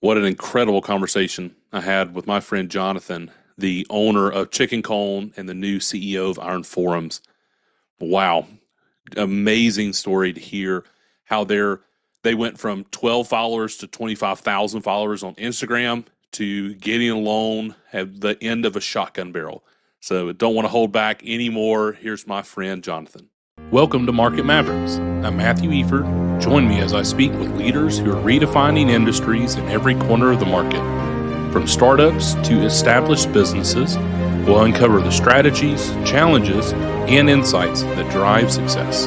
What an incredible conversation I had with my friend Jonathan, the owner of Chicken Cone and the new CEO of Iron Forums. Wow, amazing story to hear how they went from 12 followers to 25,000 followers on Instagram to getting a loan at the end of a shotgun barrel. So don't want to hold back anymore. Here's my friend Jonathan. Welcome to Market Mavericks. I'm Matthew Eford. Join me as I speak with leaders who are redefining industries in every corner of the market. From startups to established businesses, we'll uncover the strategies, challenges, and insights that drive success.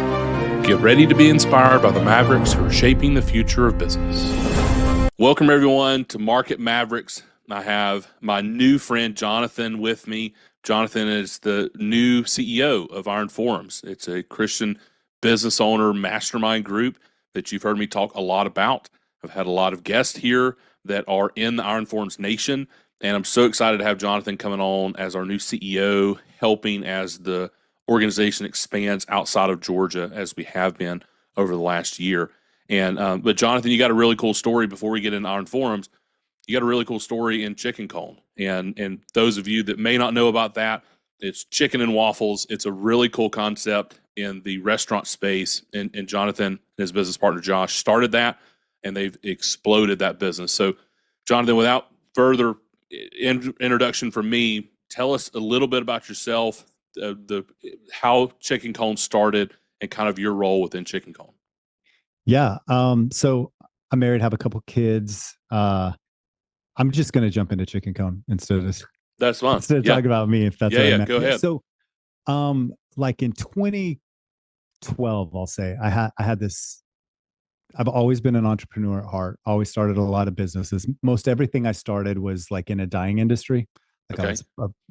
Get ready to be inspired by the Mavericks who are shaping the future of business. Welcome, everyone, to Market Mavericks. I have my new friend Jonathan with me. Jonathan is the new CEO of Iron Forums. It's a Christian business owner mastermind group that you've heard me talk a lot about. I've had a lot of guests here that are in the Iron Forums Nation, and I'm so excited to have Jonathan coming on as our new CEO, helping as the organization expands outside of Georgia as we have been over the last year. But Jonathan, you got a really cool story before we get into Iron Forums. You got a really cool story in Chicken Cone. And those of you that may not know about that, it's chicken and waffles. It's a really cool concept in the restaurant space. And Jonathan and his business partner, Josh, started that, and they've exploded that business. So, Jonathan, without further introduction from me, tell us a little bit about yourself, how Chicken Cone started, and kind of your role within Chicken Cone. Yeah. So I'm married, have a couple kids. I'm just going to jump into Chicken Cone That's fun. instead of talking about me, if that's what I meant. Go ahead. So, like in 2012, I'll say I had this. I've always been an entrepreneur at heart. Always started a lot of businesses. Most everything I started was like in a dying industry. Like I was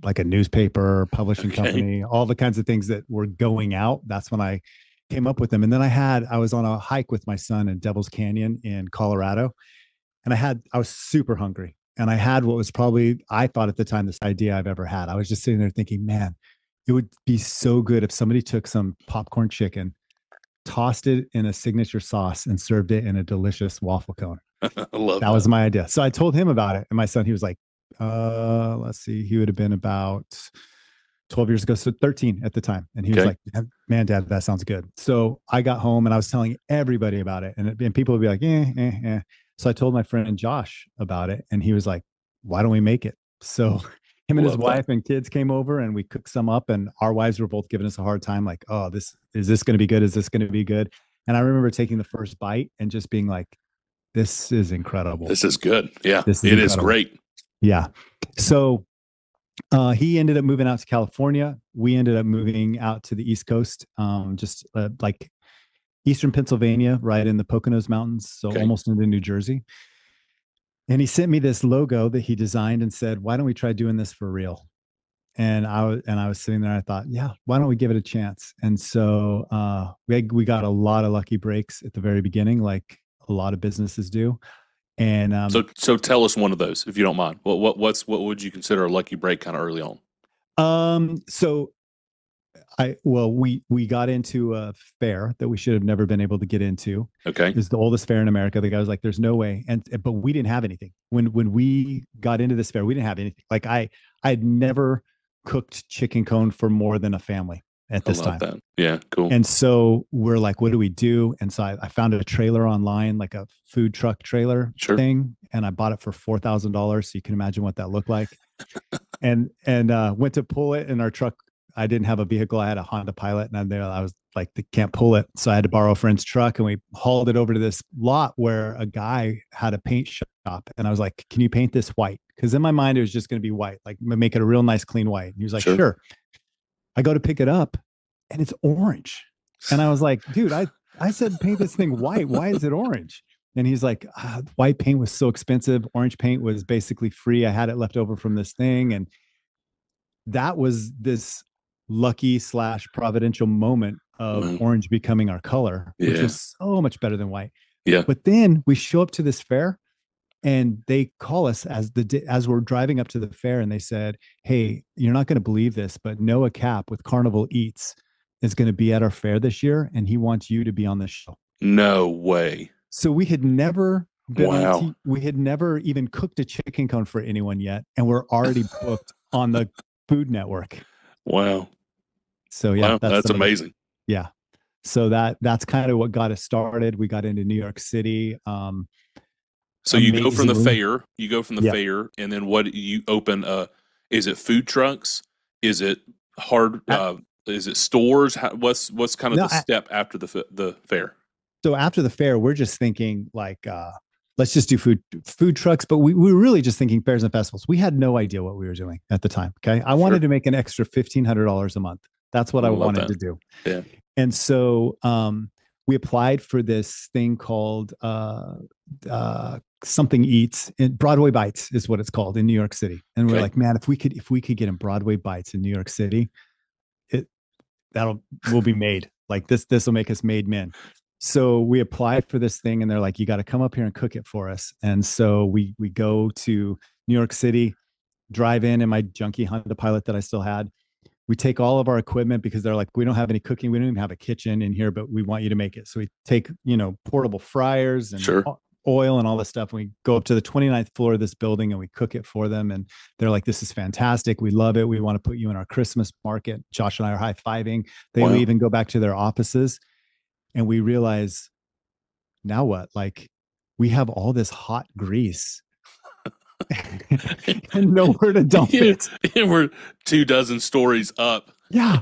like a newspaper, publishing company, all the kinds of things that were going out. That's when I came up with them. And then I was on a hike with my son in Devil's Canyon in Colorado. And I was super hungry. And I had what was probably, I thought at the time, this idea I've ever had. I was just sitting there thinking, man, it would be so good if somebody took some popcorn chicken, tossed it in a signature sauce, and served it in a delicious waffle cone. I love That was my idea. So I told him about it. And my son, he was like, let's see, he would have been about 12 years ago, so 13 at the time. And he was like, man, Dad, that sounds good. So I got home and I was telling everybody about it. And people would be like, eh. So I told my friend Josh about it, and he was like, why don't we make it? So him and his wife and kids came over, and we cooked some up, and our wives were both giving us a hard time. Like, oh, is this going to be good? Is this going to be good? And I remember taking the first bite and just being like, this is incredible. This is good. Yeah, it is great. Yeah. So he ended up moving out to California. We ended up moving out to the East Coast, like Eastern Pennsylvania, right in the Poconos Mountains. So almost into New Jersey. And he sent me this logo that he designed and said, why don't we try doing this for real? And I was sitting there and I thought, yeah, why don't we give it a chance? And so we got a lot of lucky breaks at the very beginning, like a lot of businesses do. And so tell us one of those, if you don't mind. What would you consider a lucky break kind of early on? So we got into a fair that we should have never been able to get into. Okay. It's the oldest fair in America. The guy was like, there's no way. But we didn't have anything. When we got into this fair, we didn't have anything. Like I had never cooked chicken cone for more than a family at this time. That. Yeah, cool. And so we're like, what do we do? And so I found a trailer online, like a food truck trailer thing. And I bought it for $4,000. So you can imagine what that looked like. and went to pull it in our truck. I didn't have a vehicle. I had a Honda Pilot, and I was like, they can't pull it. So I had to borrow a friend's truck, and we hauled it over to this lot where a guy had a paint shop. And I was like, can you paint this white? Because in my mind, it was just going to be white, like make it a real nice, clean white. And he was like, sure. I go to pick it up, and it's orange. And I was like, dude, I said, paint this thing white. Why is it orange? And he's like, white paint was so expensive. Orange paint was basically free. I had it left over from this thing. And that was this lucky / providential moment of orange becoming our color, which was so much better than white. Yeah. But then we show up to this fair, and they call us as we're driving up to the fair, and they said, hey, you're not going to believe this, but Noah Cap with Carnival Eats is going to be at our fair this year, and he wants you to be on the show. No way. So we had never been on Wow. TV. We had never even cooked a chicken cone for anyone yet, and we're already booked on the Food Network. Wow. So yeah, Wow. that's That's some of the amazing. yeah. So that's kind of what got us started. We got into New York City. So Amazingly, you go from the yeah. fair, and then what you open? Is it food trucks? Is it hard? At, Is it stores? What's kind of no, the step after the fair? so after the fair, we're just thinking like, let's just do food trucks. But we were really just thinking fairs and festivals. We had no idea what we were doing at the time. Okay, I wanted Sure. to make an extra $1,500 a month. That's I what I love wanted that. to do. Yeah. And so we applied for this thing called something eats in Broadway Bites is what it's called in New York City. And we're Okay. like, man, if we could get in Broadway Bites in New York City, it we'll be made. Like this will make us made men. So we applied for this thing and they're like, you got to come up here and cook it for us. And so we go to New York City, drive in my junky Honda Pilot that I still had. We take all of our equipment because they're like, we don't have any cooking. We don't even have a kitchen in here, but we want you to make it. So we take, portable fryers and Sure. oil and all this stuff. And we go up to the 29th floor of this building and we cook it for them. And they're like, this is fantastic. We love it. We want to put you in our Christmas market. Josh and I are high fiving. They Wow. leave and go back to their offices. And we realize, now what? Like, we have all this hot grease and nowhere to dump it. And we're 24 stories up. Yeah.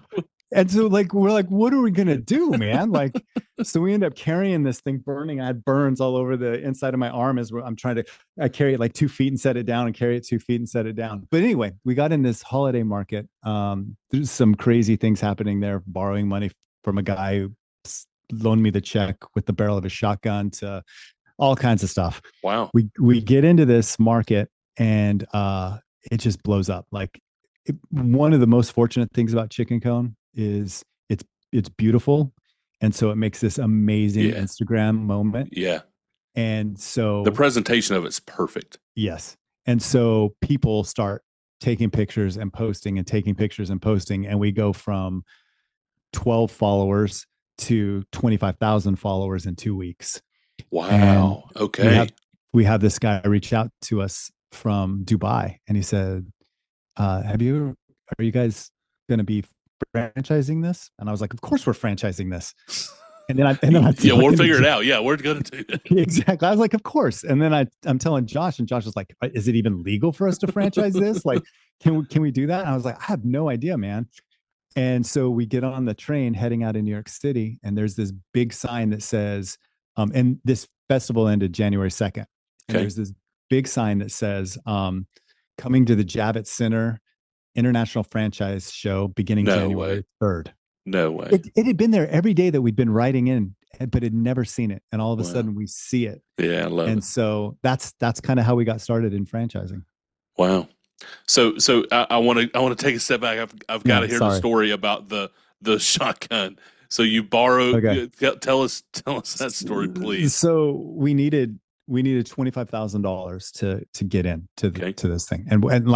And so like we're like, what are we gonna do, man? Like, so we end up carrying this thing burning. I had burns all over the inside of my arm as I'm trying to I carry it like 2 feet and set it down and carry it 2 feet and set it down. But anyway, we got in this holiday market. There's some crazy things happening there, borrowing money from a guy who loaned me the check with the barrel of a shotgun to all kinds of stuff. Wow. We get into this market and it just blows up. Like one of the most fortunate things about chicken cone is it's beautiful, and so it makes this amazing Instagram moment. Yeah. And so the presentation of it's perfect. Yes. And so people start taking pictures and posting and taking pictures and posting, and we go from 12 followers to 25,000 followers in 2 weeks. Wow. And okay. We have this guy reach out to us from Dubai, and he said, are you guys going to be franchising this? And I was like, of course we're franchising this. And then I we'll figure it out. Yeah, we're going to do it. Exactly. I was like, of course. And then I'm telling Josh, and Josh was like, is it even legal for us to franchise this? Like, can we do that? And I was like, I have no idea, man. And so we get on the train heading out of New York City, and there's this big sign that says, and this festival ended January 2nd. And there's this big sign that says, coming to the Javits Center International Franchise Show beginning January 3rd. No way. It had been there every day that we'd been writing in, but had never seen it. And all of a sudden we see it. Yeah, I love it. And so that's kind of how we got started in franchising. Wow. So I want to take a step back. I've got to hear the story about the shotgun. So you borrowed. Okay. Tell us that story, please. So we needed $25,000 to get in to this thing, and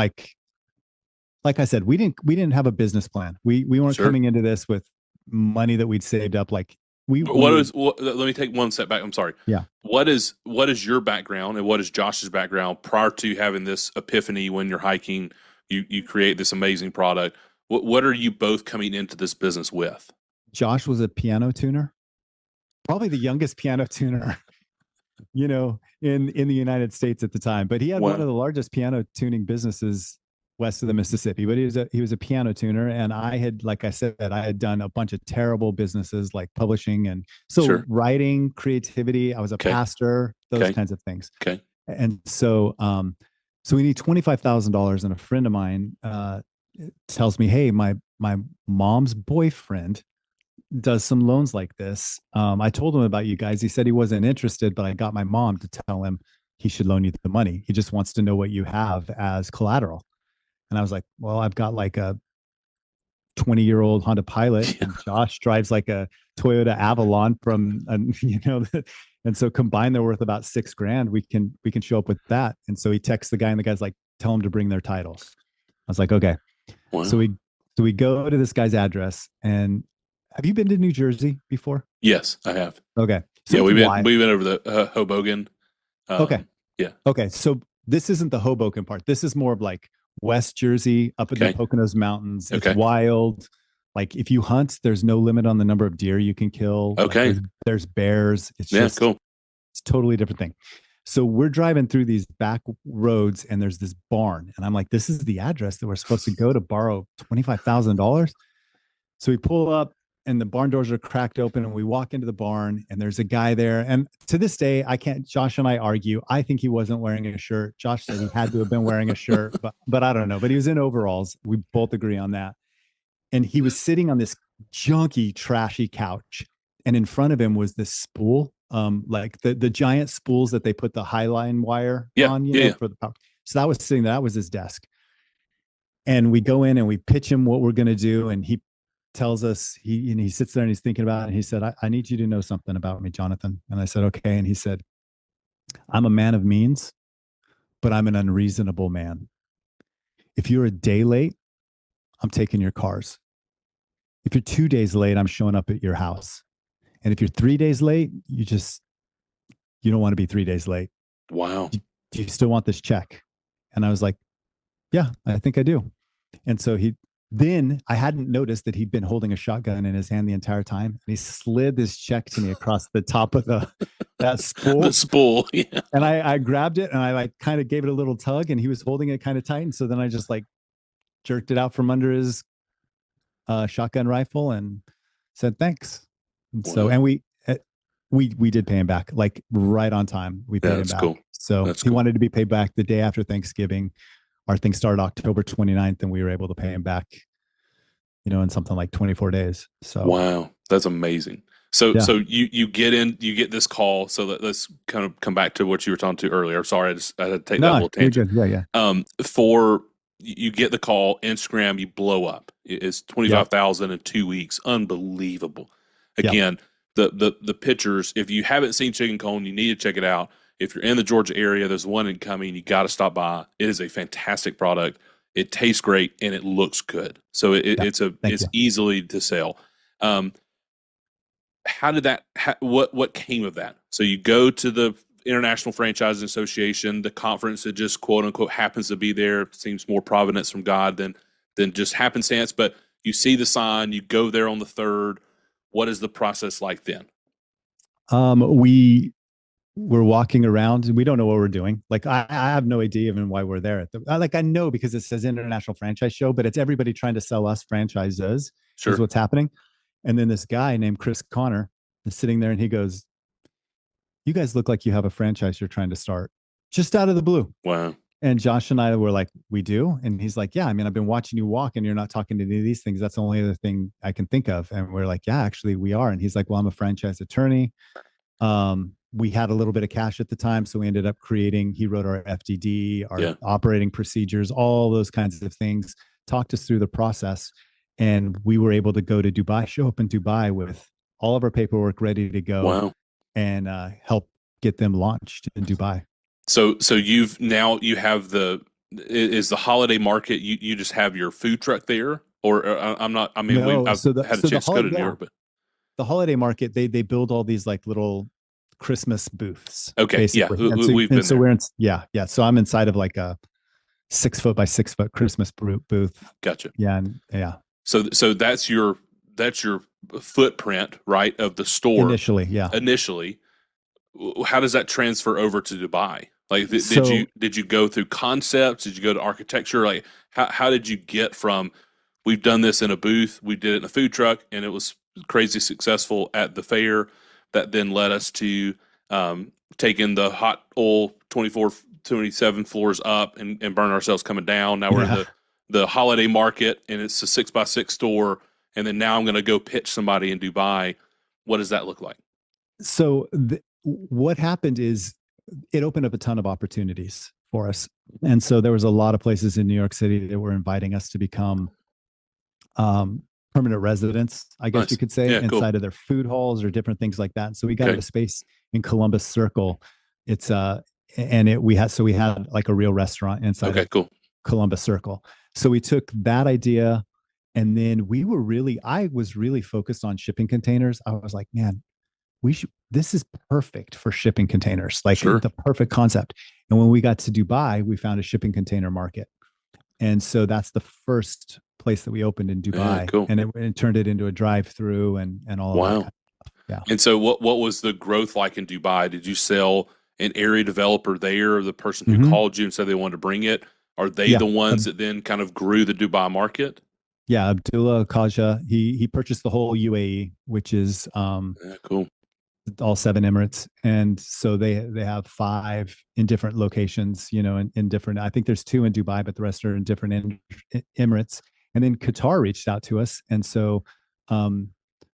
like I said, we didn't have a business plan. We weren't coming into this with money that we'd saved up. Like let me take one step back. I'm sorry. Yeah. What is your background and what is Josh's background prior to having this epiphany when you're hiking? You create this amazing product. What are you both coming into this business with? Josh was a piano tuner, probably the youngest piano tuner, in the United States at the time. But he had one of the largest piano tuning businesses west of the Mississippi. But he was a piano tuner, and I had, like I said, I had done a bunch of terrible businesses like publishing and writing, creativity. I was a pastor, those kinds of things. Okay. And so we need $25,000, and a friend of mine tells me, hey, my mom's boyfriend does some loans like this. I told him about you guys. He said he wasn't interested, but I got my mom to tell him he should loan you the money. He just wants to know what you have as collateral. And I was like, well, I've got like a 20-year-old Honda Pilot, and Josh drives like a Toyota Avalon from, and so combined they're worth about $6,000. We can show up with that. And so he texts the guy, and the guy's like, tell him to bring their titles. I was like, okay. Wow. So we go to this guy's address. And have you been to New Jersey before? Yes, I have. Okay. So yeah, we've been over the Hoboken. Okay. Yeah. Okay. So this isn't the Hoboken part. This is more of like West Jersey, up in the Okay. Poconos Mountains. It's Okay. wild. Like if you hunt, there's no limit on the number of deer you can kill. Like Okay. there's bears. Yeah. Cool. It's totally different thing. So we're driving through these back roads and there's this barn. And I'm like, this is the address that we're supposed to go to borrow $25,000. So we pull up and the barn doors are cracked open and we walk into the barn and there's a guy there. And to this day, I can't, Josh and I argue. I think he wasn't wearing a shirt. Josh said he had to have been wearing a shirt, but I don't know. But he was in overalls. We both agree on that. And he was sitting on this junky, trashy couch. And in front of him was this spool, like the giant spools that they put the highline wire Yeah. on, Yeah. for the power. So that was sitting there. That was his desk. And we go in and we pitch him what we're going to do. And he tells us, he sits there and he's thinking about it. And he said, I need you to know something about me, Jonathan. And I said, okay. And he said, I'm a man of means, but I'm an unreasonable man. If you're a day late, I'm taking your cars. If you're 2 days late, I'm showing up at your house. And if you're 3 days late, you don't want to be 3 days late. Wow. Do you still want this check? And I was like, yeah, I think I do. And so then I hadn't noticed that he'd been holding a shotgun in his hand the entire time. And he slid this check to me across the top of that spool. The spool. Yeah. And I grabbed it and I like kind of gave it a little tug and he was holding it kind of tight. And so then I just like jerked it out from under his shotgun rifle and said, thanks. And Wow. so, and we did pay him back like right on time. We paid him back. Cool. So he wanted to be paid back the day after Thanksgiving. Our thing started October 29th and we were able to pay him back, in something like 24 days. So wow, that's amazing. So so you get this call. So let's kind of come back to what you were talking to earlier. Sorry, I had to take that little tangent. Yeah. For you get the call, Instagram, you blow up. It's 25,000 in 2 weeks. Unbelievable. Again, the pictures, if you haven't seen Chicken Cone, you need to check it out. If you're in the Georgia area, there's one incoming. You got to stop by. It is a fantastic product. It tastes great and it looks good. So it's easily to sell. How did that? What came of that? So you go to the International Franchising Association, the conference that just quote unquote happens to be there. Seems more providence from God than just happenstance. But you see the sign. You go there on the 3rd. What is the process like then? We're walking around and we don't know what we're doing. Like I have no idea even why we're there. I know because it says International Franchise Show, but it's everybody trying to sell us franchises. Sure. Is what's happening. And then this guy named Chris Connor is sitting there and he goes, you guys look like you have a franchise you're trying to start, just out of the blue. Wow. And Josh and I were like, we do? And he's like, yeah, I mean, I've been watching you walk and you're not talking to any of these things. That's the only other thing I can think of. And we're like, yeah, actually we are. And he's like, well, I'm a franchise attorney. We had a little bit of cash at the time. So we ended up he wrote our FDD, our operating procedures, all those kinds of things, talked us through the process. And we were able to go to Dubai, show up in Dubai with all of our paperwork ready to go. Wow. And help get them launched in Dubai. So you have is the holiday market, you just have your food truck there? Or I'm not, I mean, no, I've had a chance to go to New York, but the holiday market, they build all these like little Christmas booths. Okay. Basically. Yeah. We've been so there. we're in, yeah. So I'm inside of like a 6 foot by 6 foot Christmas booth. Gotcha. Yeah. So that's your footprint, right, of the store initially. Yeah. Initially, how does that transfer over to Dubai? Like, did you go through concepts? Did you go to architecture? Like, how did you get from we've done this in a booth, we did it in a food truck, and it was crazy successful at the fair, that then led us to taking the hot oil 24, 27 floors up and burn ourselves coming down. Now we're in the holiday market and it's a 6x6 store. And then now I'm going to go pitch somebody in Dubai. What does that look like? So what happened is it opened up a ton of opportunities for us. And so there was a lot of places in New York City that were inviting us to become permanent residents, I guess you could say, inside of their food halls or different things like that. So we got a space in Columbus Circle. It's we had like a real restaurant inside of Columbus Circle. So we took that idea and then I was really focused on shipping containers. I was like, man, this is perfect for shipping containers, like Sure. the perfect concept. And when we got to Dubai, we found a shipping container market. And so that's the first place that we opened in Yeah, Dubai, cool. and it turned it into a drive-through and all of that Wow. kind of stuff. Yeah. And so what was the growth like in Dubai? Did you sell an area developer there, or the person who Hmm. called you and said they wanted to bring it? Are they Yeah. the ones that then kind of grew the Dubai market? Yeah. Abdullah Kaja, he purchased the whole UAE, which is Yeah, cool. all seven Emirates. And so they have five in different locations, in different, I think there's two in Dubai, but the rest are in different Emirates. And then Qatar reached out to us. And so um,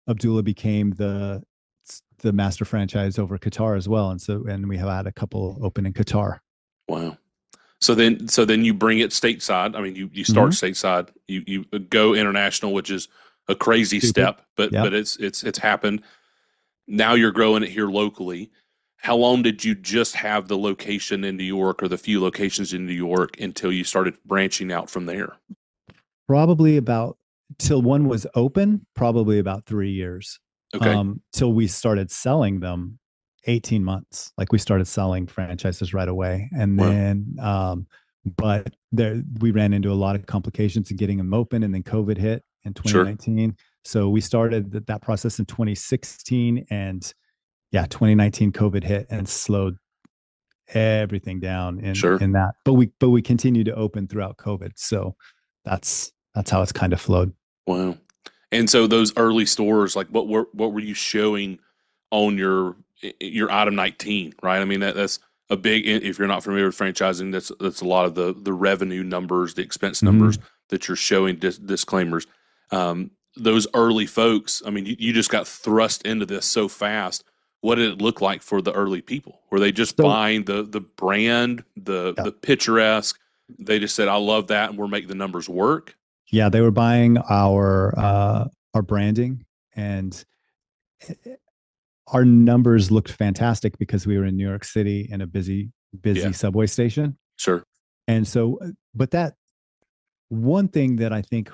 Abdullah became the master franchise over Qatar as well. And we have had a couple open in Qatar. Wow. So then you bring it stateside. I mean, you start Mm-hmm. stateside. You go international, which is a crazy Stupid. step, but Yep. it's happened. Now you're growing it here locally. How long did you just have the location in New York, or the few locations in New York, until you started branching out from there? Probably about till one was open, probably about 3 years. Okay, Till we started selling them, 18 months. Like we started selling franchises right away. And well, then but there we ran into a lot of complications in getting them open, and then COVID hit in sure, 2019. So we started that process in 2016, and yeah, 2019 COVID hit and slowed everything down in sure, in that. But we continue to open throughout COVID. So that's how it's kind of flowed. wow. And so those early stores, like what were you showing on your item 19, right? I mean that's a big. If you're not familiar with franchising, that's a lot of the revenue numbers, the expense numbers Mm-hmm. that you're showing disclaimers. Those early folks, I mean, you just got thrust into this so fast. What did it look like for the early people? Were they just So buying the brand, the yeah, the picturesque? They just said, "I love that," and we're making the numbers work. yeah, they were buying our branding, and our numbers looked fantastic because we were in New York City in a busy Yeah, subway station. sure, And so, but that one thing that I think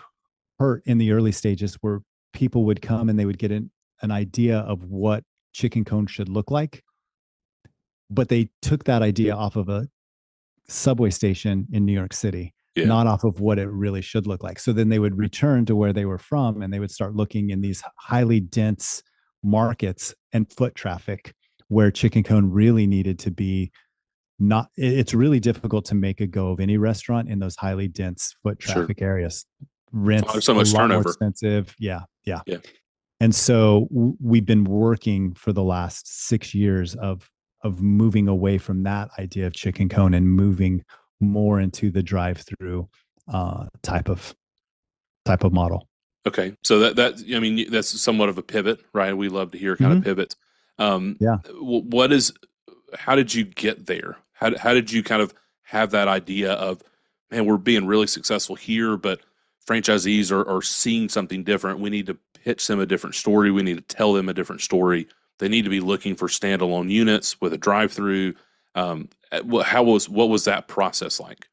hurt in the early stages where people would come and they would get an idea of what chicken cone should look like, but they took that idea off of a subway station in New York City, yeah, not off of what it really should look like. So then they would return to where they were from, and they would start looking in these highly dense markets and foot traffic where chicken cone really needed to be. Not It's really difficult to make a go of any restaurant in those highly dense foot sure. traffic areas. Oh, there's Rents so a much lot more turnover. expensive. Yeah, yeah. Yeah, And so we've been working for the last 6 years of moving away from that idea of chicken cone and moving more into the drive-through type of model. okay, so that I mean that's somewhat of a pivot, right? We love to hear kind of Hmm. pivots. Um, Yeah. what is? How did you get there? How did you kind of have that idea of, man, we're being really successful here, but franchisees are seeing something different. We need to pitch them a different story. We need to tell them a different story. They need to be looking for standalone units with a drive-through. What was that process like?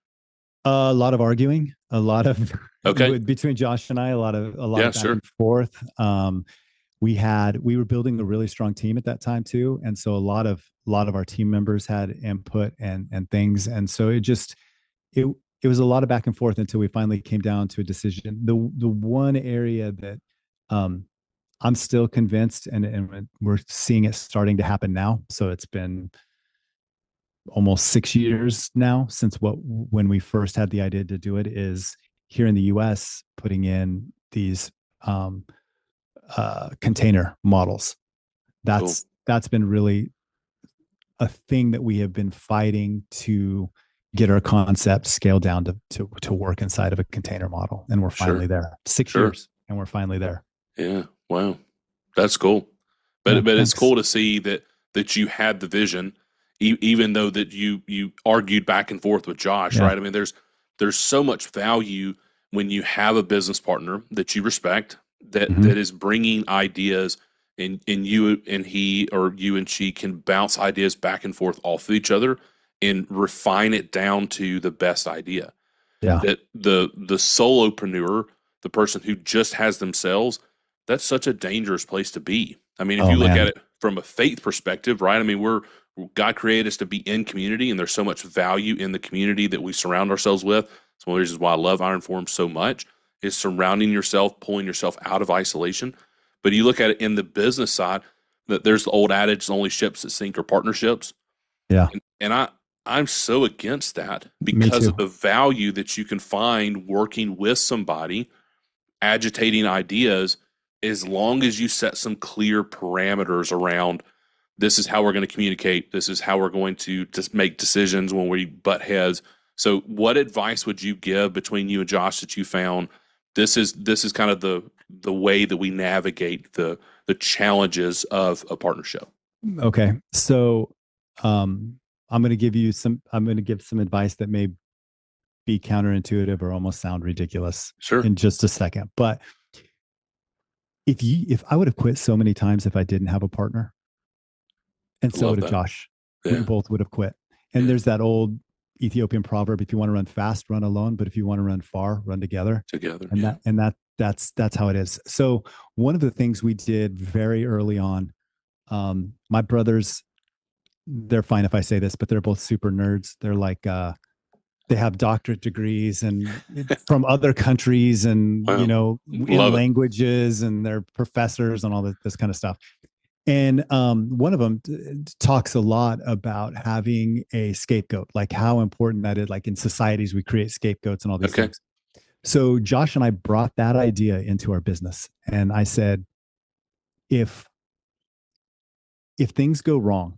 A lot of arguing, a lot of Okay, between Josh and I, a lot yeah, of back sure, and forth. We were building a really strong team at that time too, and so a lot of our team members had input and things, and so it it was a lot of back and forth until we finally came down to a decision. The one area that um, I'm still convinced, and we're seeing it starting to happen now. So it's been almost 6 years now since when we first had the idea to do it, is here in the US putting in these um, container models. cool, That's been really a thing that we have been fighting to get our concept scaled down to work inside of a container model, and we're finally sure, there. six sure, years and we're finally there. yeah, wow, that's cool. Yeah, But it's thanks. cool to see that you had the vision, even though that you argued back and forth with Josh, Yeah. right? I mean, there's so much value when you have a business partner that you respect, that Hmm. is bringing ideas, and you and he, or you and she, can bounce ideas back and forth off of each other and refine it down to the best idea. Yeah. That the solopreneur, the person who just has themselves, that's such a dangerous place to be. I mean, if Oh you look at man. it from a faith perspective, right? I mean, God created us to be in community, and there's so much value in the community that we surround ourselves with. It's one of the reasons why I love Iron Forum so much, is surrounding yourself, pulling yourself out of isolation. But you look at it in the business side, that there's the old adage, only ships that sink are partnerships. Yeah. And I'm so against that Me because of too. the value that you can find working with somebody, agitating ideas, as long as you set some clear parameters around, this is how we're going to communicate. This is how we're going to just make decisions when we butt heads. So what advice would you give between you and Josh that you found? This is kind of the way that we navigate the challenges of a partnership. Okay. So I'm going to give some advice that may be counterintuitive or almost sound ridiculous Sure. in just a second. But if I would have quit so many times if I didn't have a partner, and I so love would have that. Josh. We Yeah. both would have quit. And Yeah. there's that old Ethiopian proverb: if you want to run fast, run alone, but if you want to run far, run together. Together. And Yeah. that's how it is. So one of the things we did very early on, my brothers, they're fine if I say this, but they're both super nerds. They're like they have doctorate degrees and from other countries and Wow. in Love it. languages, and they're professors and all this kind of stuff. And one of them talks a lot about having a scapegoat, like how important that is. Like in societies, we create scapegoats and all these Okay. things. So Josh and I brought that idea into our business, and I said, if things go wrong,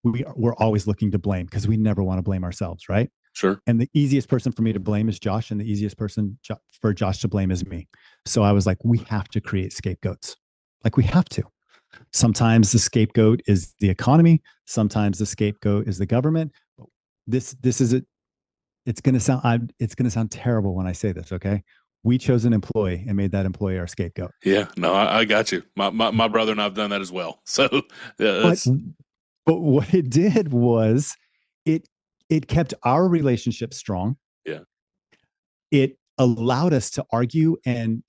we're always looking to blame because we never want to blame ourselves, right? Sure. And the easiest person for me to blame is Josh, and the easiest person for Josh to blame is me. So I was like, we have to create scapegoats. Like we have to. Sometimes the scapegoat is the economy. Sometimes the scapegoat is the government. This is it. It's going to sound terrible when I say this. Okay. We chose an employee and made that employee our scapegoat. Yeah. No, I got you. My brother and I've done that as well. So yeah, But that's what it did was it kept our relationship strong. yeah. It allowed us to argue and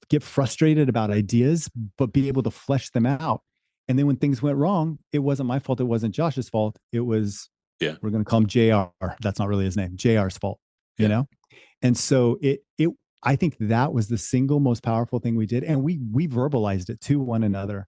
get frustrated about ideas, but be able to flesh them out. And then when things went wrong, it wasn't my fault. It wasn't Josh's fault. It was, Yeah. we're going to call him JR. That's not really his name. JR's fault, Yeah. And so I think that was the single most powerful thing we did. And we verbalized it to one another.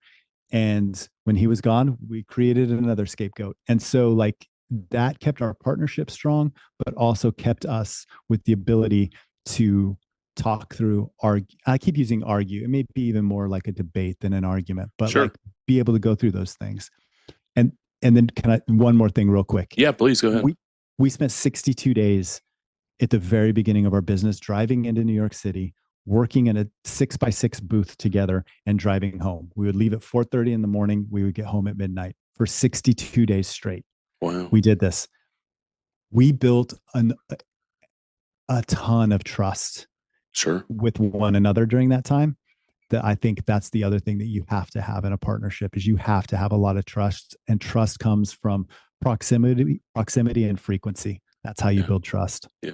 And when he was gone, we created another scapegoat. And so like that kept our partnership strong, but also kept us with the ability to talk through, argue. I keep using argue. It may be even more like a debate than an argument, but Sure. like be able to go through those things. And then one more thing real quick. Yeah, please go ahead. We spent 62 days at the very beginning of our business driving into New York City, working in a 6x6 booth together and driving home. We would leave at 4:30 in the morning. We would get home at midnight for 62 days straight. Wow. We did this. We built a ton of trust Sure. with one another during that time. That I think that's the other thing that you have to have in a partnership is you have to have a lot of trust, and trust comes from proximity and frequency. That's how you build trust. Yeah.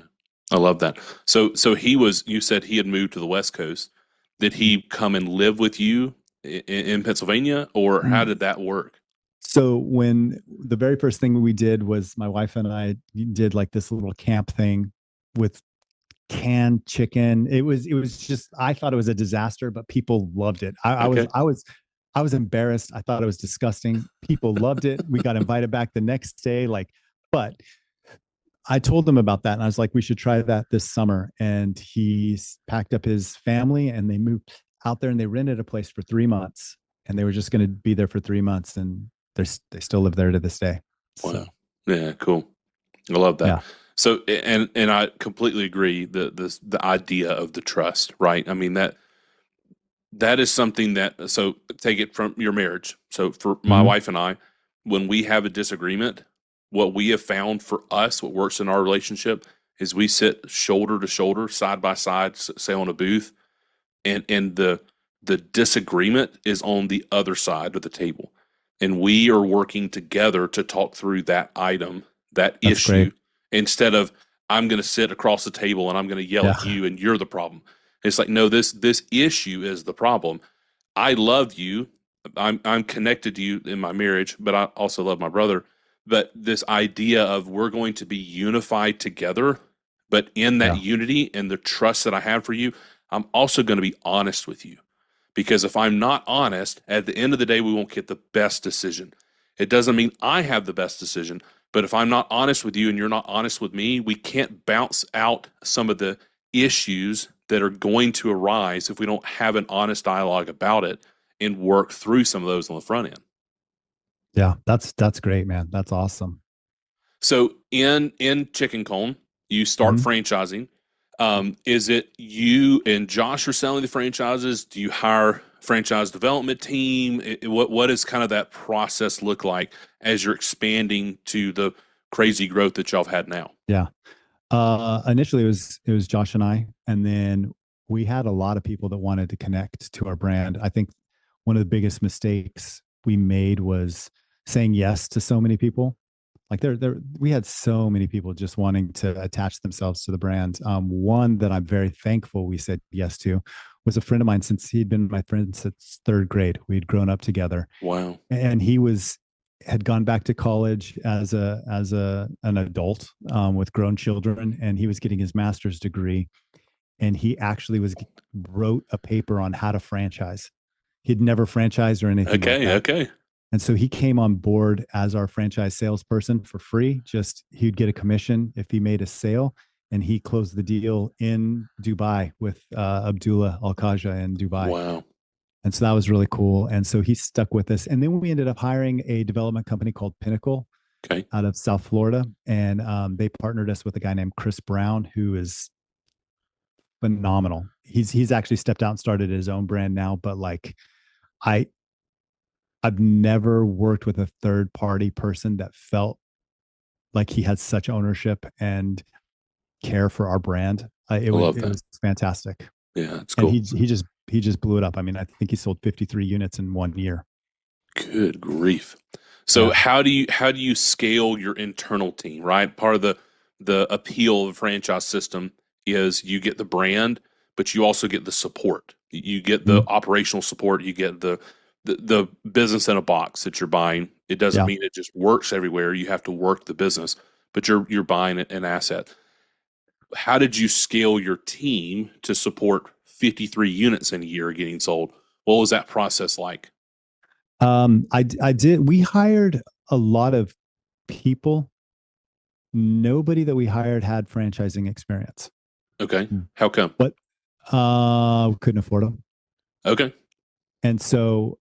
I love that. So you said he had moved to the West Coast. Did he come and live with you in Pennsylvania, or how did that work? So when the very first thing we did was my wife and I did like this little camp thing with canned chicken. It was just, I thought it was a disaster, but people loved it. Okay. I was embarrassed. I thought it was disgusting. People loved it. We got invited back the next day. But I told him about that and I was like, we should try that this summer. And he packed up his family and they moved out there and they rented a place for 3 months and they were just going to be there for 3 months. And they still live there to this day. Wow. So, Yeah. Cool. I love that. yeah. So, and I completely agree the idea of the trust, right? I mean, that is something that, so take it from your marriage. So for my Mhm. wife and I, when we have a disagreement, what we have found for us, what works in our relationship is we sit shoulder to shoulder, side by side, say on a booth, and the disagreement is on the other side of the table. And we are working together to talk through that item, that That's issue, great. instead of I'm going to sit across the table and I'm going to yell Yeah. at you and you're the problem. It's like, no, this issue is the problem. I love you. I'm connected to you in my marriage, but I also love my brother. But this idea of we're going to be unified together, but in that Yeah. unity and the trust that I have for you, I'm also going to be honest with you. Because if I'm not honest, at the end of the day, we won't get the best decision. It doesn't mean I have the best decision, but if I'm not honest with you and you're not honest with me, we can't bounce out some of the issues that are going to arise if we don't have an honest dialogue about it and work through some of those on the front end. Yeah. That's great, man. That's awesome. So in Chicken Cone, you start Mhm. franchising. Is it you and Josh are selling the franchises? Do you hire franchise development team? What does kind of that process look like as you're expanding to the crazy growth that y'all have had now? Yeah. Initially it was Josh and I, and then we had a lot of people that wanted to connect to our brand. I think one of the biggest mistakes we made was saying yes to so many people. Like we had so many people just wanting to attach themselves to the brand. One that I'm very thankful we said yes to was a friend of mine since he'd been my friend since third grade. We'd grown up together, Wow. and he had gone back to college as an adult with grown children, and he was getting his master's degree. And he actually wrote a paper on how to franchise. He'd never franchised or anything like Okay. that. Okay. And so he came on board as our franchise salesperson for free. Just he'd get a commission if he made a sale, and he closed the deal in Dubai with Abdullah Al Khaja in Dubai. Wow. And so that was really cool. And so he stuck with us. And then we ended up hiring a development company called Pinnacle Okay. out of South Florida. And they partnered us with a guy named Chris Brown, who is phenomenal. He's actually stepped out and started his own brand now. But like I I've never worked with a third party person that felt like he had such ownership and care for our brand. I love It that. was fantastic. Yeah, it's And cool. he just blew it up. I mean, I think he sold 53 units in 1 year. Good grief. So Yeah. how do you scale your internal team, right? Part of the appeal of the franchise system is you get the brand, but you also get the support. You get the Mhm. operational support, you get the business in a box that you're buying. It doesn't Yeah. mean it just works everywhere. You have to work the business, but you're buying an asset. How did you scale your team to support 53 units in a year getting sold? What was that process like? I did. We hired a lot of people. Nobody that we hired had franchising experience, Okay. How come? but couldn't afford them. Okay. And so,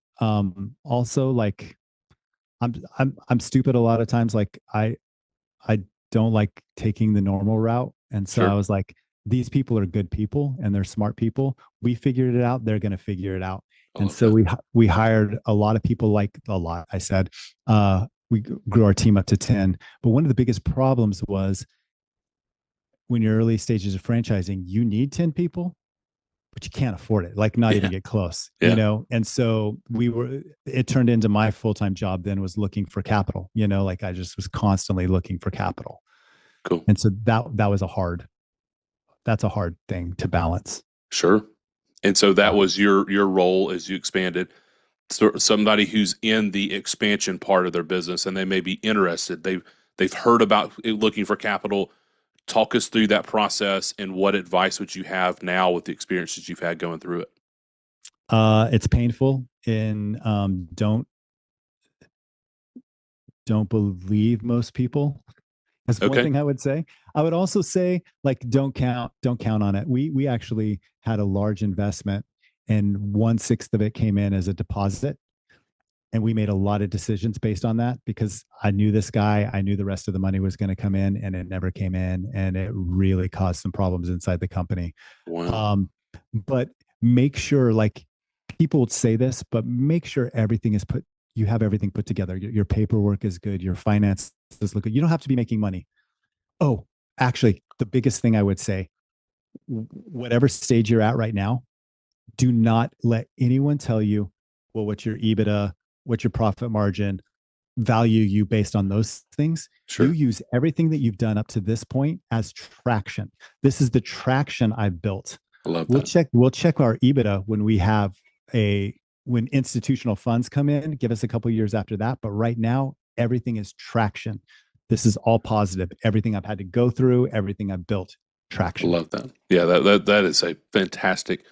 also like I'm stupid a lot of times. Like I don't like taking the normal route. And so I Sure. was like, these people are good people and they're smart people. We figured it out. They're going to figure it out. I And love so that. we hired a lot of people, like a lot, I said, we grew our team up to 10. But one of the biggest problems was when you're early stages of franchising, you need 10 people, but you can't afford it, like not Yeah. even get close, you Yeah. know? And so it turned into my full-time job then was looking for capital, you know, like I just was constantly looking for capital. Cool. And so that's a hard thing to balance. Sure. And so that Yeah. was your role as you expanded. So somebody who's in the expansion part of their business and they may be interested. They've heard about looking for capital. Talk us through that process and what advice would you have now with the experiences you've had going through it? It's painful and don't believe most people. That's one Okay. thing I would say. I would also say like don't count on it. We actually had a large investment and 1/6 of it came in as a deposit. And we made a lot of decisions based on that because I knew this guy. I knew the rest of the money was going to come in and it never came in. And it really caused some problems inside the company. Wow. Um, but make sure, like people would say this, but make sure you have everything put together. Your paperwork is good. Your finances look good. You don't have to be making money. Oh, actually, the biggest thing I would say, whatever stage you're at right now, do not let anyone tell you, well, what's your EBITDA, what's your profit margin, value you based on those things. You Sure. use everything that you've done up to this point as traction. This is the traction I've built. I love that. We'll check our EBITDA when we have a when institutional funds come in, give us a couple of years after that. But right now, everything is traction. This is all positive. Everything I've had to go through, everything I've built, I traction. love that. Yeah, that is a fantastic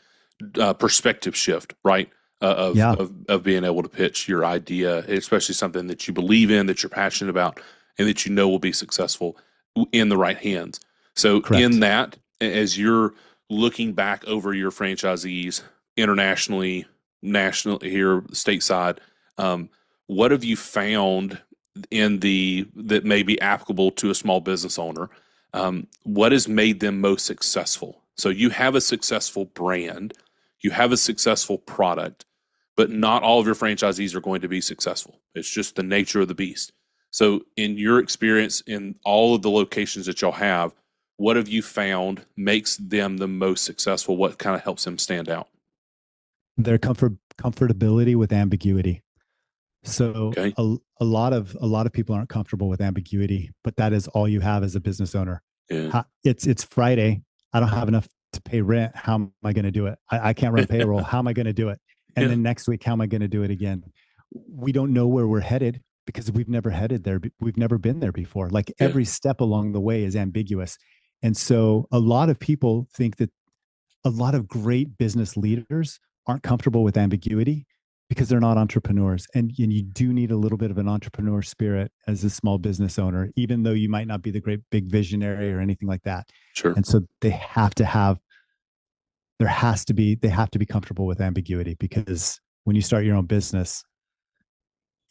perspective shift, right? Yeah, Of being able to pitch your idea, especially something that you believe in, that you're passionate about, and that you know will be successful in the right hands. So, in correct. that, as you're looking back over your franchisees internationally, national here, stateside, um, what have you found in the that may be applicable to a small business owner? What has made them most successful? So you have a successful brand, you have a successful product, but not all of your franchisees are going to be successful. It's just the nature of the beast. So, in your experience in all of the locations that y'all have, what have you found makes them the most successful? What kind of helps them stand out? Their comfortability with ambiguity. So Okay. a lot of people aren't comfortable with ambiguity, but that is all you have as a business owner. Yeah. It's Friday. I don't have enough to pay rent. How am I going to do it? I can't run payroll. How am I going to do it? And Yeah. then next week, how am I going to do it again? We don't know where we're headed because we've never headed there. We've never been there before. Like Yeah. every step along the way is ambiguous. And so a lot of people think that a lot of great business leaders aren't comfortable with ambiguity because they're not entrepreneurs. And you do need a little bit of an entrepreneur spirit as a small business owner, even though you might not be the great big visionary or anything like that. Sure. And so they have to be comfortable with ambiguity, because when you start your own business,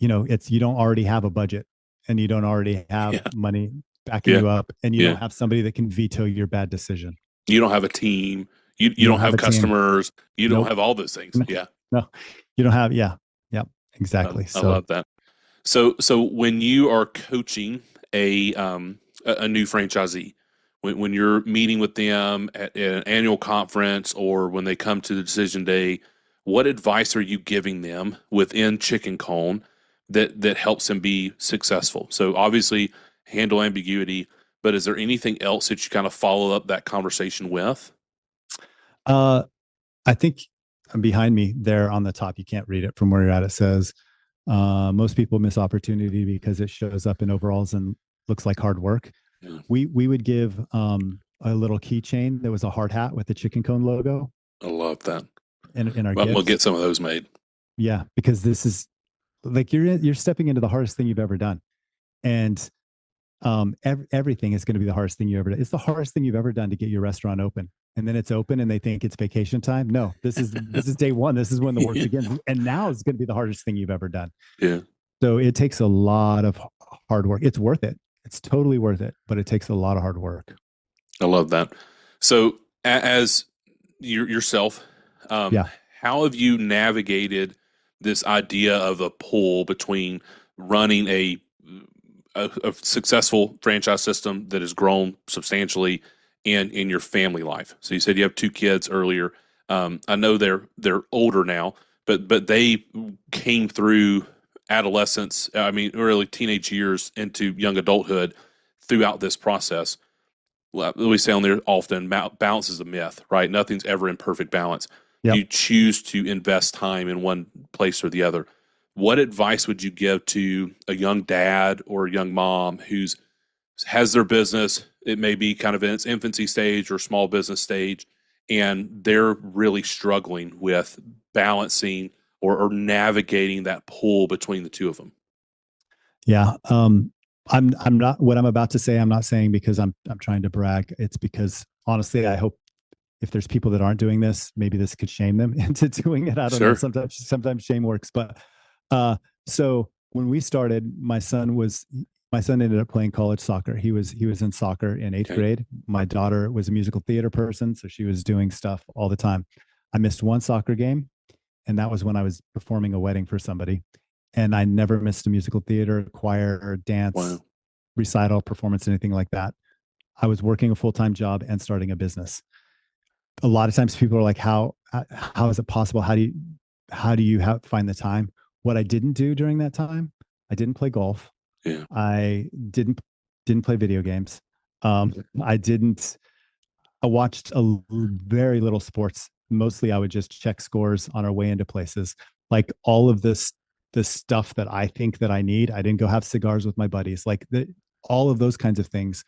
you don't already have a budget, and you don't already have Yeah. money backing Yeah. you up, and you don't Yeah. have somebody that can veto your bad decision. You don't have a team. You You don't don't have have a team. customers. You don't Nope. have all those things. Yeah. No, you don't have. Yeah. Yep. I, Exactly. I So love that. So when you are coaching a new franchisee, when you're meeting with them at an annual conference or when they come to the decision day, what advice are you giving them within Chicken Cone that helps them be successful? So obviously handle ambiguity, but is there anything else that you kind of follow up that conversation with? uh, I think behind me there on the top, you can't read it from where you're at. It says, most people miss opportunity because it shows up in overalls and looks like hard work. Yeah, We would give a little keychain that was a hard hat with the chicken cone logo I love that. in our I'm gonna gifts. get some of those made. Yeah, because this is like you're stepping into the hardest thing you've ever done. And everything is going to be the hardest thing you ever done. It's the hardest thing you've ever done to get your restaurant open. And then it's open and they think it's vacation time. No, this is day one. This is when the work begins. And now it's going to be the hardest thing you've ever done. Yeah, So it takes a lot of hard work. It's worth it. It's totally worth it, but it takes a lot of hard work. I love that. So as yourself, um, Yeah. how have you navigated this idea of a pull between running a successful franchise system that has grown substantially and in your family life? So you said you have two kids earlier. I know they're older now, but they came through adolescence. I mean, early teenage years into young adulthood throughout this process. Well, we say on there often, balance is a myth, right? Nothing's ever in perfect balance. Yep. You choose to invest time in one place or the other. What advice would you give to a young dad or a young mom who's has their business? It may be kind of in its infancy stage or small business stage, and they're really struggling with balancing or navigating that pull between the two of them. Yeah. I'm not, what I'm about to say, I'm not saying because I'm trying to brag. It's because honestly, I hope if there's people that aren't doing this, maybe this could shame them into doing it. I don't know. Sure. Sometimes shame works. But so when we started, my son ended up playing college soccer. He was in soccer in eighth Okay. grade. My daughter was a musical theater person, so she was doing stuff all the time. I missed one soccer game, and that was when I was performing a wedding for somebody. And I never missed a musical theater, choir, or dance, Wow. recital, performance, anything like that. I was working a full-time job and starting a business. A lot of times people are like, how is it possible? How do you find the time? What I didn't do during that time, I didn't play golf. Yeah. I didn't play video games. I didn't. I watched very little sports. Mostly, I would just check scores on our way into places. like all of this stuff that I think that I need. I didn't go have cigars with my buddies. Like all of those kinds of things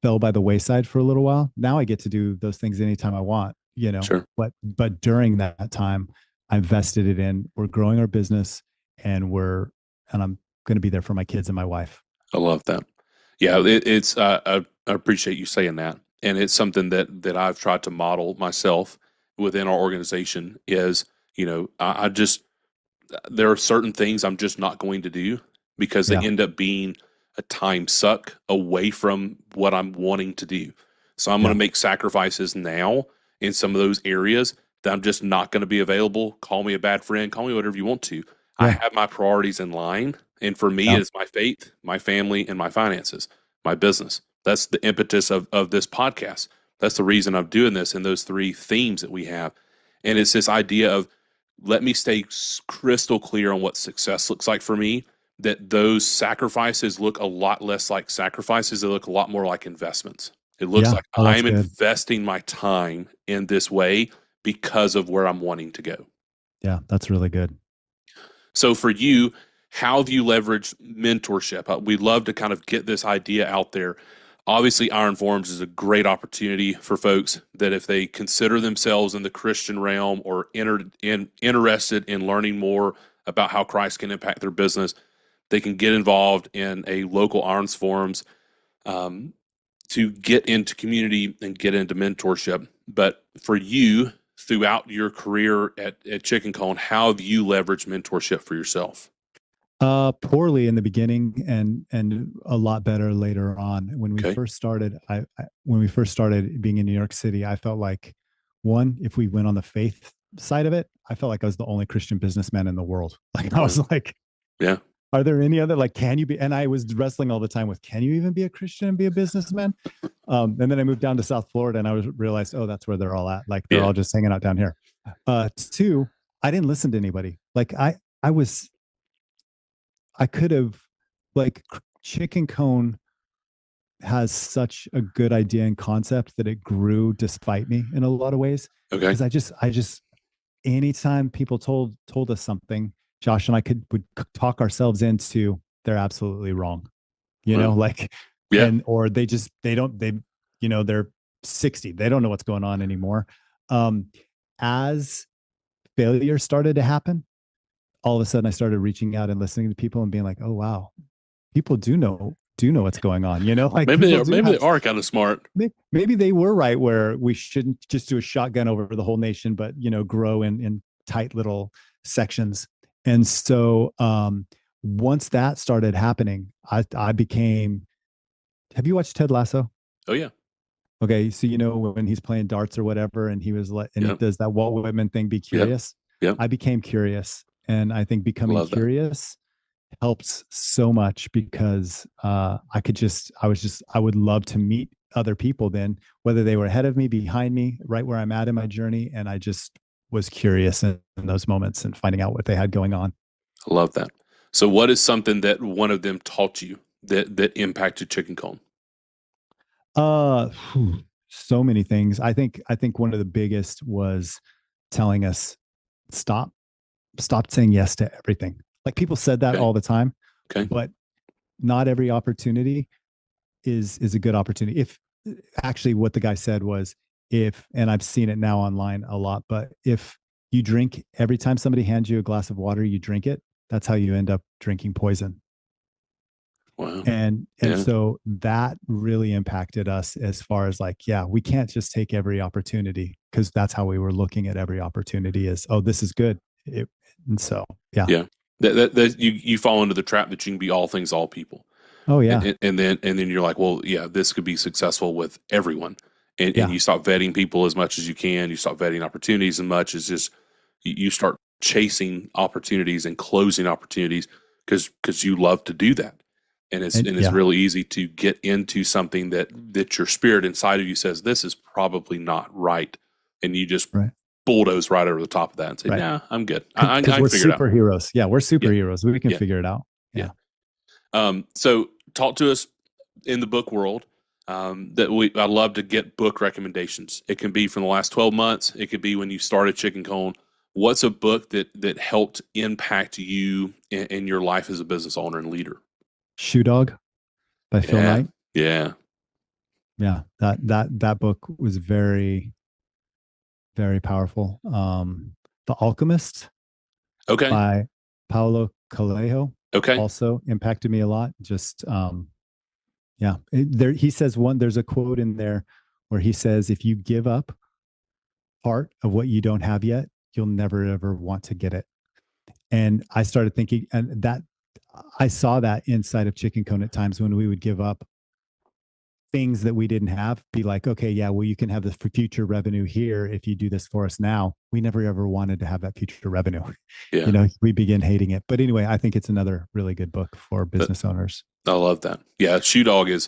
fell by the wayside for a little while. Now I get to do those things anytime I want, Sure. but during that time, I invested it in. We're growing our business, and I'm going to be there for my kids and my wife. I love that. Yeah, it's I appreciate you saying that, and it's something that I've tried to model myself within our organization. Is I just there are certain things I'm just not going to do because they Yeah. end up being a time suck away from what I'm wanting to do. So I'm going Yeah. to make sacrifices now in some of those areas that I'm just not going to be available. Call me a bad friend, call me whatever you want to. I Yeah. have my priorities in line. And for me, Yeah. it's my faith, my family, and my finances, my business. That's the impetus of this podcast. That's the reason I'm doing this in those three themes that we have. And it's this idea of let me stay crystal clear on what success looks like for me, that those sacrifices look a lot less like sacrifices. They look a lot more like investments. It looks Yeah. like Oh, that's I'm good. investing my time in this way because of where I'm wanting to go. Yeah. That's really good. So for you, how have you leveraged mentorship? We'd love to kind of get this idea out there. Obviously, Iron Forums is a great opportunity for folks that if they consider themselves in the Christian realm or interested in learning more about how Christ can impact their business, they can get involved in a local Irons Forums um, to get into community and get into mentorship. But for you, throughout your career at Chicken Cone, how have you leveraged mentorship for yourself? Poorly in the beginning and a lot better later on. When we Okay. first started, when we first started being in New York City, I felt like one, if we went on the faith side of it, I felt like I was the only Christian businessman in the world. Like I was Wow. like, Yeah. are there any other, like, can you be? And I was wrestling all the time with, can you even be a Christian and be a businessman? And then I moved down to South Florida and realized, oh, that's where they're all at. Like they're Yeah. all just hanging out down here. Two, I didn't listen to anybody. Like I was, I could have, like, Chicken Cone has such a good idea and concept that it grew despite me in a lot of ways. Okay. Because I just, anytime people told us something, Josh and I would talk ourselves into they're absolutely wrong, Wow. like, Yeah. or they're 60, they don't know what's going on anymore. As failure started to happen, all of a sudden I started reaching out and listening to people and being like, oh wow, people do know what's going on, like Maybe people do maybe they have, are kind of smart. maybe they were right where we shouldn't just do a shotgun over the whole nation, but grow in tight little sections. And so once that started happening, I became, have you watched Ted Lasso? Oh yeah. Okay, so when he's playing darts or whatever, and he Yeah. does that Walt Whitman thing, be Yeah. curious. Yeah. I became curious, and I think I becoming love that. curious helps so much because I would love to meet other people then, whether they were ahead of me, behind me, right where I'm at in my journey, and I just was curious in those moments and finding out what they had going on. I love that. So what is something that one of them taught you that impacted Chicken Cone? So many things. I think one of the biggest was telling us stop stop saying yes to everything. Like people said that Okay. all the time, Okay. but not every opportunity is a good opportunity. If actually what the guy said was, if, and I've seen it now online a lot, but if you drink every time somebody hands you a glass of water, you drink it, that's how you end up drinking poison. Wow. And Yeah. so that really impacted us as far as like, yeah, we can't just take every opportunity, because that's how we were looking at every opportunity is, oh, this is good. And so, yeah. Yeah. That you fall into the trap that you can be all things, all people. Oh And, yeah. and, and then you're like, well, yeah, this could be successful with everyone. And Yeah. you stop vetting people as much as you can. You stop vetting opportunities as much as just you start chasing opportunities and closing opportunities because you love to do that. And And it's yeah. really easy to get into something that your spirit inside of you says this is probably not right, and you just Right. bulldoze right over the top of that and say, Right. "Nah, I'm good. I Because can we're figure it out." superheroes. Yeah. We're Yeah, superheroes. We can yeah, figure it out. yeah. Yeah. So talk to us in the book world. I love to get book recommendations. It can be from the last 12 months. It could be when you started Chicken Cone. What's a book that helped impact you in your life as a business owner and leader? Shoe Dog by Phil Yeah, Knight. yeah. Yeah, that book was very, very powerful. The Alchemist Okay, by Paulo Coelho okay. also impacted me a lot. Just yeah, he says there's a quote in there where he says, if you give up part of what you don't have yet, you'll never ever want to get it. And I started thinking, and that I saw that inside of Chicken Cone at times when we would give up things that we didn't have, be like, okay, yeah, well, you can have this for future revenue here if you do this for us now. We never ever wanted to have that future revenue. Yeah, We begin hating it. But anyway, I think it's another really good book for that, business owners. I love that. Yeah, Shoe Dog is,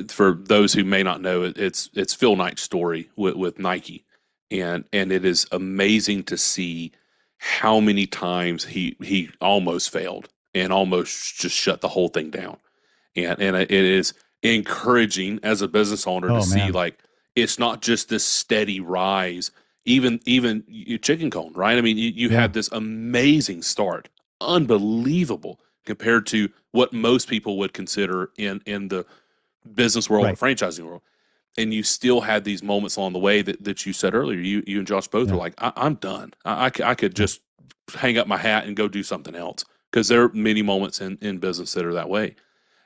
for those who may not know it, it's Phil Knight's story with Nike, and it is amazing to see how many times he almost failed and almost just shut the whole thing down. And it is encouraging as a business owner to Oh see, man. like, it's not just this steady rise. Even you Chicken Cone, right? I mean, you Yeah. had this amazing start, unbelievable compared to what most people would consider in the business world or Right. franchising world. And you still had these moments along the way that you said earlier. You and Josh both were Yeah. like, I'm done. I could Yeah. just hang up my hat and go do something else, because there are many moments in business that are that way.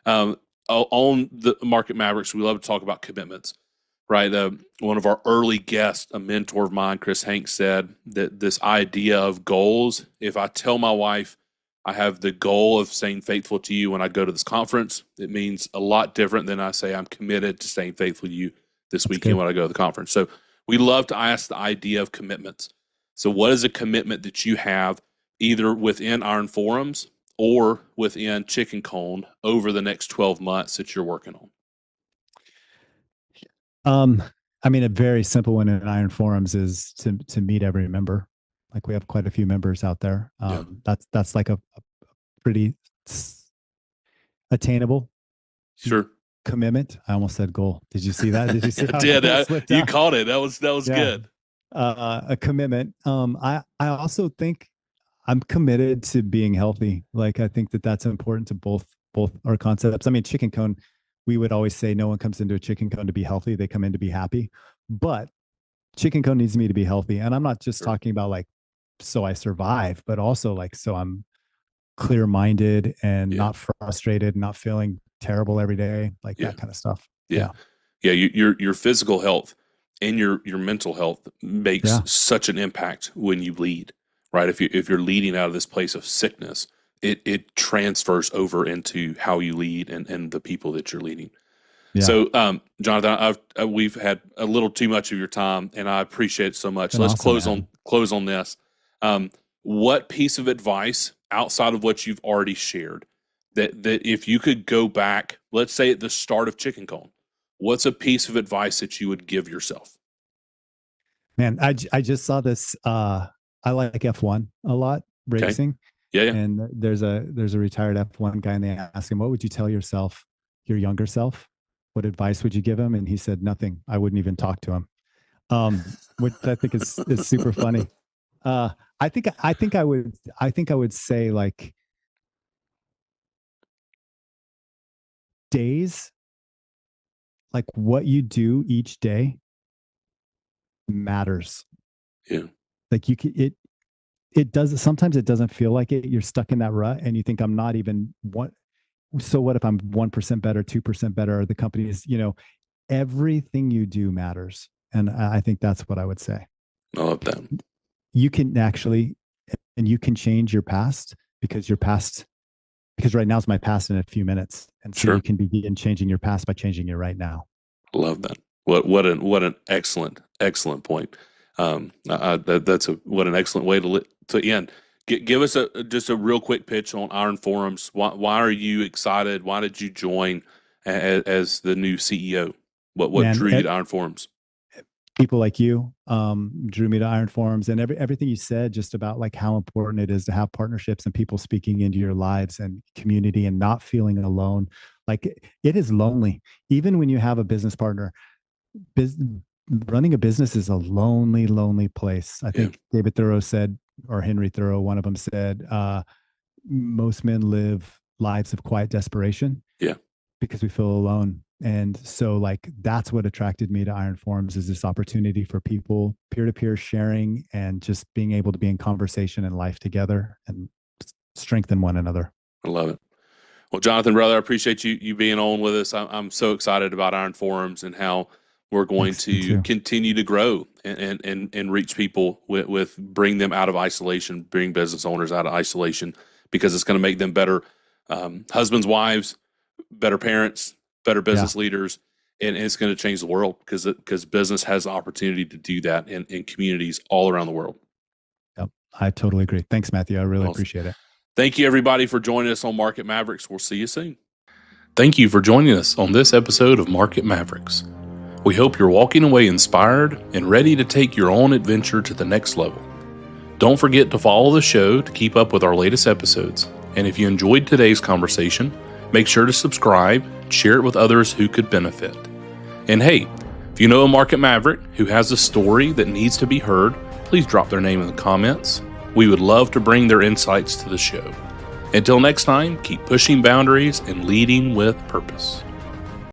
Um, on the Market Mavericks, we love to talk about commitments, right? One of our early guests, a mentor of mine, Chris Hanks, said that this idea of goals, if I tell my wife I have the goal of staying faithful to you when I go to this conference, it means a lot different than I say I'm committed to staying faithful to you this That's weekend good. when I go to the conference. So we love to ask the idea of commitments. So what is a commitment that you have either within Iron Forums or within Chicken Cone over the next 12 months that you're working on? Um, I mean, a very simple one in Iron Forums is to meet every member. Like we have quite a few members out there. Yeah, That's like a pretty attainable sure. commitment. I almost said goal. Did you see that? Did you see I how did. it slipped You out? caught it. That was Yeah. good. A commitment. I also think I'm committed to being healthy. Like I think that that's important to both our concepts. I mean, Chicken Cone, we would always say no one comes into a Chicken Cone to be healthy. They come in to be happy. But Chicken Cone needs me to be healthy. And I'm not just Sure. talking about like so I survive, but also like so I'm clear minded and Yeah, not frustrated, not feeling terrible every day, like yeah, that kind of stuff. yeah. Yeah. Yeah, your physical health and your mental health makes Yeah. such an impact when you lead, right? If you're leading out of this place of sickness, it transfers over into how you lead and the people that you're leading. Yeah. So, Jonathan, we've had a little too much of your time, and I appreciate it so much. Been Let's awesome, close on this. What piece of advice outside of what you've already shared, that if you could go back, let's say at the start of Chicken Cone, what's a piece of advice that you would give yourself? man. I just saw this. I like F1 a lot, Okay. racing. Yeah, yeah. And there's a retired F1 guy, and they ask him, what would you tell yourself, your younger self? What advice would you give him? And he said, nothing. I wouldn't even talk to him. Which I think is super funny. Uh, I think I would say like days, like what you do each day matters. Yeah, Like it does, sometimes it doesn't feel like it. You're stuck in that rut and you think I'm not even one. So what if I'm 1% better, 2% better? Or the company is, everything you do matters. And I think that's what I would say. I love that. You can actually, and you can change your past because because right now is my past in a few minutes. And so Sure. you can begin changing your past by changing your right now. Love that. What an excellent point. What an excellent way to end. Give us just a real quick pitch on Iron Forums. Why are you excited? Why did you join as the new CEO? What Man, drew you to Iron Forums? people like you drew me to Iron Forums, and everything you said just about like how important it is to have partnerships and people speaking into your lives and community and not feeling alone. Like it is lonely, even when you have a business partner. running a business is a lonely, lonely place. I think David Thoreau said, or Henry Thoreau, one of them said, most men live lives of quiet desperation. Yeah. Because we feel alone. And so like, that's what attracted me to Iron Forums, is this opportunity for people, peer-to-peer sharing, and just being able to be in conversation and life together and strengthen one another. I love it. Well, Jonathan, brother, I appreciate you being on with us. I'm so excited about Iron Forums and how we're going to continue to grow and reach people with bring them out of isolation, bring business owners out of isolation, because it's going to make them better husbands, wives, better parents, better business leaders, and it's going to change the world because business has the opportunity to do that in communities all around the world. Yep, I totally agree. Thanks, Matthew. I really appreciate it. Thank you, everybody, for joining us on Market Mavericks. We'll see you soon. Thank you for joining us on this episode of Market Mavericks. We hope you're walking away inspired and ready to take your own adventure to the next level. Don't forget to follow the show to keep up with our latest episodes. And if you enjoyed today's conversation, make sure to subscribe, share it with others who could benefit. And hey, if you know a market maverick who has a story that needs to be heard, please drop their name in the comments. We would love to bring their insights to the show. Until next time, keep pushing boundaries and leading with purpose.